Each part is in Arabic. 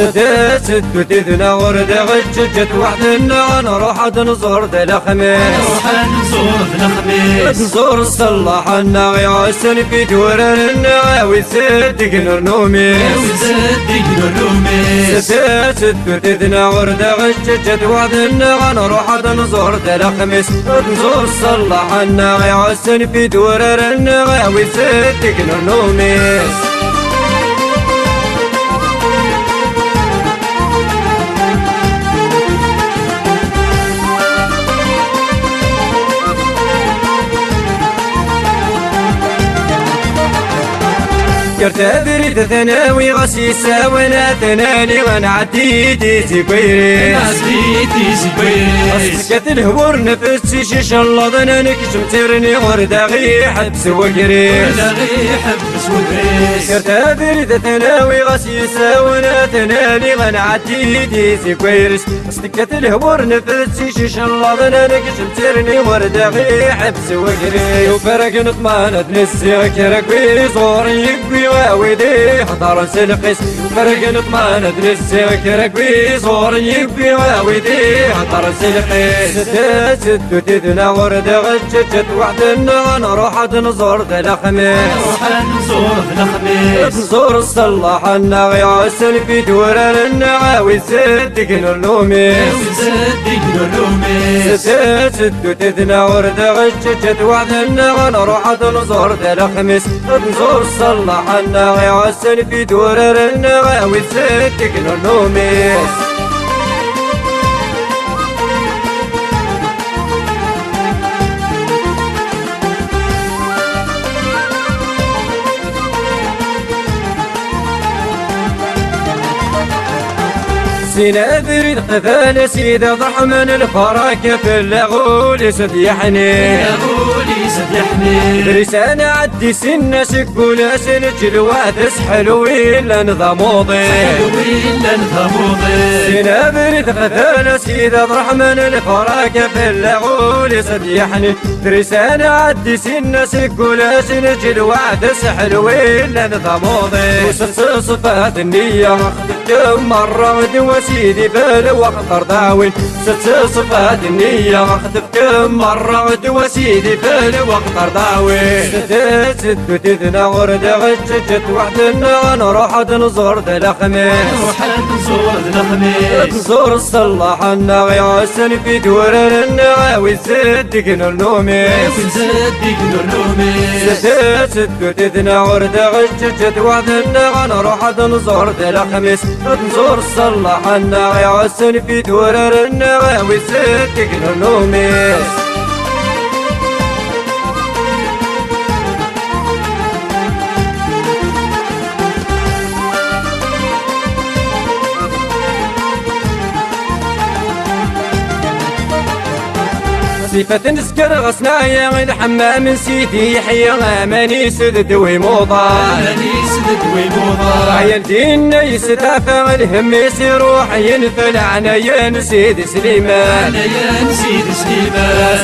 ستة تدنا ورد غجت وحدنا نروح نزور ذا الخميس نزور الصلاح الناغي في دورنا ويصدق نرنومي ستة تدنا ورد غجت وحدنا نروح نزور ذا الخميس نزور الصلاح الناغي في دورنا ويصدق نرنومي كرت بريد ثانوي غسيسة وانا ثناني غنعدي تيزي كويري سكت الهور نفسي شيش الله ظنا نكشم ترني غردا غي حبس وقري كرت بريد ثانوي غسيسة وانا ثناني غنعدي تيزي كويري سكت الهور نفسي شيش الله ظنا نكشم ترني غردا غي حبس وقري وفرق نطمانة نسي كرك ويزور يقوي ويدي حضر سلقس فرق نطمان ادرس كرك بيصور يبي ويدي حضر سلقس ستة تدنا ورد غجت وحدنا نروح نزور ذا الخميس نزور الصلاح الناغي عسل في دورنا ويصدق نرلومي ستة تدنا ورد غجت وحدنا نروح نزور ذا الخميس نزور الصلاح الناغي عسل في دورنا ويصدق نرنومي سينا بريد قفال سيد ضحمن الفراك في اللغول سديحني برسانة عدي سنة سكولا سنة الواد حلو إلا نظاموضي سينا بريد قفال سيد ضحمن الفراك في اللغول سديحني برسانة عدي سنة سكولا سنة الواد حلو إلا نظاموضي وست صفات النية خدت مرة سيدي بالوقت رضاوي ست صفات النية خذف مرة وسيدي بالوقت رضاوي ست تدنا ورد غجت وحدنا نروح نزور ذا الخميس نزور الصلاح الناغي عسل في دورنا ويصدق نرنومي ست تدنا ورد غجت وحدنا نروح نزور ذا الخميس نزور الصلاح الناغي عسل في دورنا ويصدق نرنومي صفة نسكر غصنايا غير حمام سيدي يحيى ماني سدد ويموضة عيال دينا يستعفى الهم يروح ينفل عنايا سيد سليمان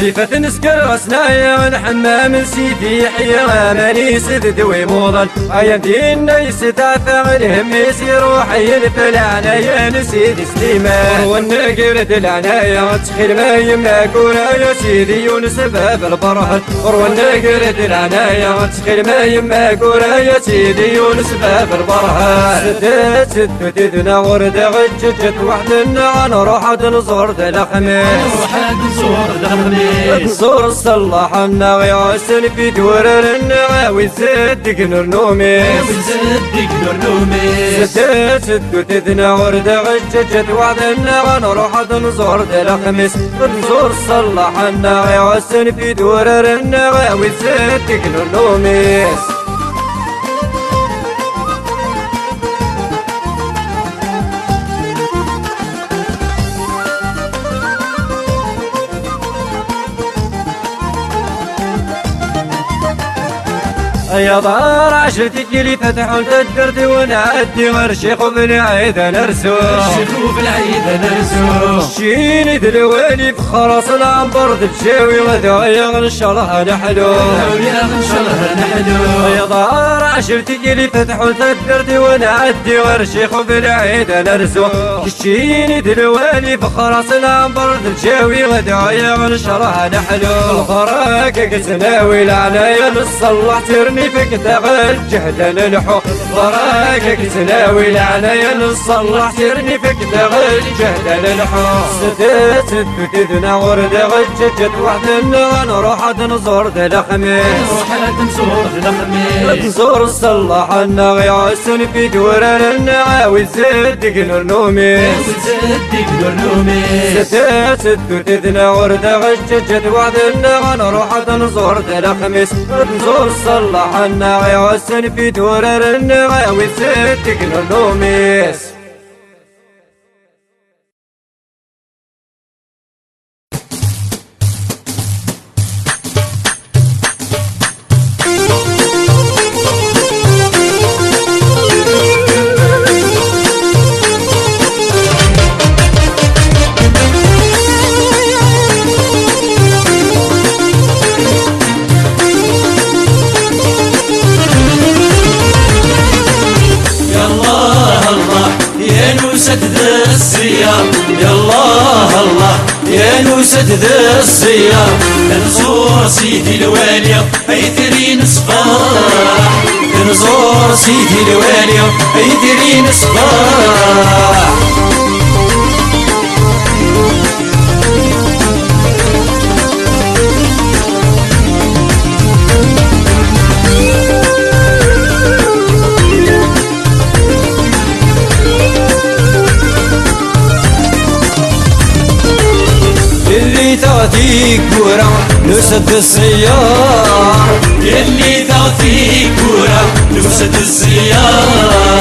صفة نسكر غصنايا غير حمام سيدي يحيى ماني سدد ويموضة عيال دينا يستعفى الهم يروح ينفل عنايا سيد سليمان والنقرة العنايا تخيل ما يملاك ورايا سيدي يونس باب البرهن وروانا قرد العناية تخيل ما يماك ورايا سيدي يونس باب البرهن ست تدنا ورد غجت وحدنا نروح نزور ذا الخميس نزور الصلاح الناغي عسل في دورنا ويصدق نرنومي ست تدنا ورد غجت وحدنا نروح نزور ذا الخميس نزور الصلاح الناغي عسل في دورنا ويصدق نرنومي يا دار عشرتك اللي فتحوا الدرد ونعدي غير شيخ وبن عيد نرسو شيني دلوالي في خلاص العنبر بشاوي وذايا ان شاء الله نحلو يا دار عشرتي لي فتحوا تدرتي وانا عدي غير شيخ بالعيد انا رزوق كشيني دلوالي فخراس العنبر الجاوي غدايا غنشرها نحلو الفراك كتناوي العنايا نصلح ترني فيك تغل جهدا نلحو الفراك كتناوي العنايا نصلح ترني فيك تغل جهدا نلحو ستات تدنا ورد غججت وحدنا غنروح نزور ذا الخميس نزور الصلاح النغي عسن في دوران النعاوي زدق نرنومي ستات تدنا ورد غججت وحدنا غنروح نزور ذا الخميس نزور الصلاح النغي عسن في دوران النعاوي زدق نرنومي ذا الصيام يا الله الله يا نوسة ذا الصيام نزور سيدي الوالي ايترين صباح نزور سيدي الوالي ايترين صباح تعطيك كورة نوسة الصيام يلي تعطيك كورة نوسة الصيام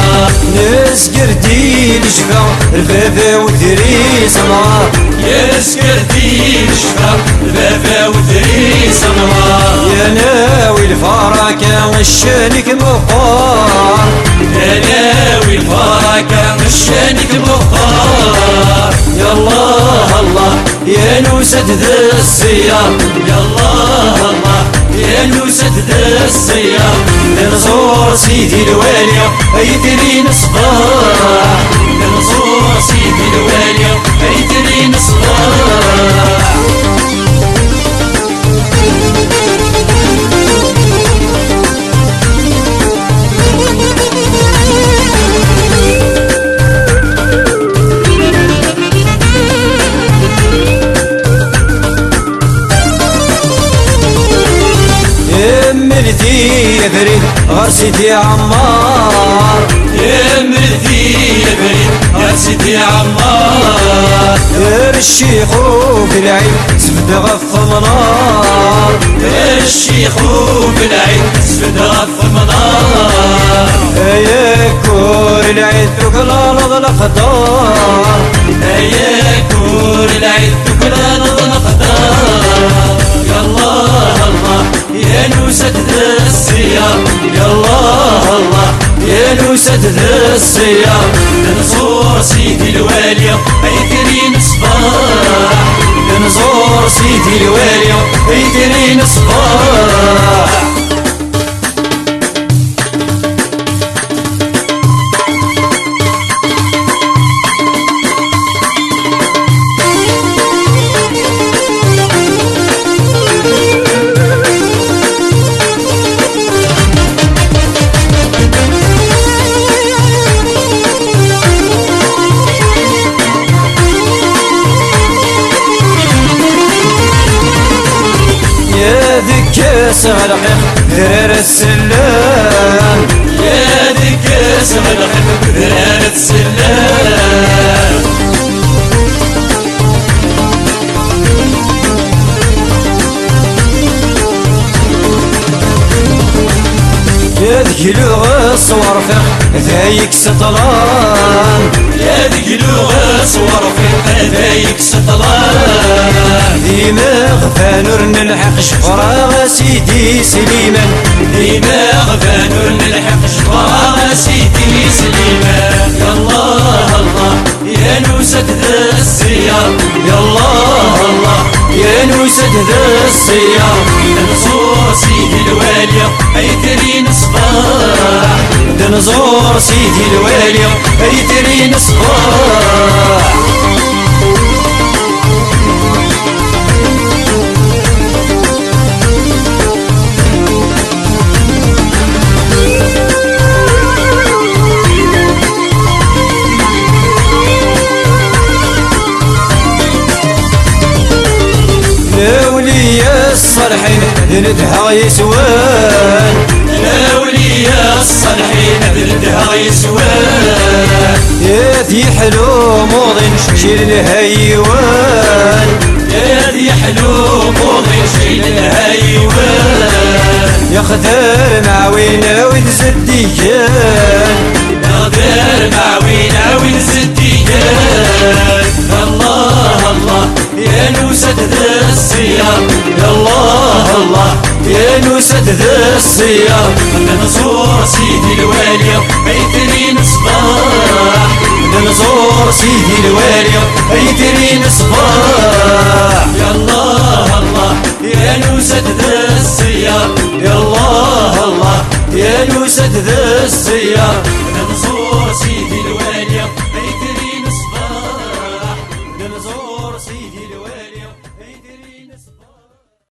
نسكرتي لشفا البابا وثري سمعة يسكرتي لشفا البابا وثري سمعة يا ناوي الفركة غشانك مختار يا ناوي الفركة غشانك مختار يا الله الله يا نوسة ذا الصيام يا الله الله يا نوسة ذا الصيام نزور سيدي الوالي ايترين صباح نزور سيدي الوالي ايترين صباح يا فريد غير سيدي عمار يا مرتي يا فريد غير سيدي عمار غير الشيخ في العيد سفد غف منار غير الشيخ في العيد سفد غف منار يا كور العيد تكلا نضل قدار يا كور العيد تكلا نضل قدار يا الله الله يا نوسة ذا الصيام يا الله الله يا نوسة ذا الصيام نزور سيدي الوالي ايترين صباح نزور سيدي الوالي ايترين صباح كاس الحق درار السلام يا ذي كاس الحق درار السلام يا ذي لغة صور فيق ذايك سطلان يا ذي لغة صور فيق ذايك سطلان ديما غفانور نلحق شفرا سيدي سليمان ديما غفانور نلحق شفرا سيدي سليمان يا الله الله يا نوسة ذا الصيام يا الله الله يا نوسة ذا الصيام نزور سيدي سيدي الوالي ايترين صباح نزور سيدي الوالي ايترين صباح الأولياء الصالحين بردها يسوان الأولياء الصالحين بردها يسوان يا ذي حلو موضن شيل الهيوان يا ذي حلو موضن شيل الهيوان يا خدر معوينا وتزديان يا معوينا وتزديان الله الله يا نوسة ذا السيار يا الله الله يا نوسة ذا السيار نزور سيدي الوالي ايترين صباح نزور سيدي الوالي ايترين صباح يا الله الله يا نوسة ذا السيار يا الله الله يا نوسة ذا السيار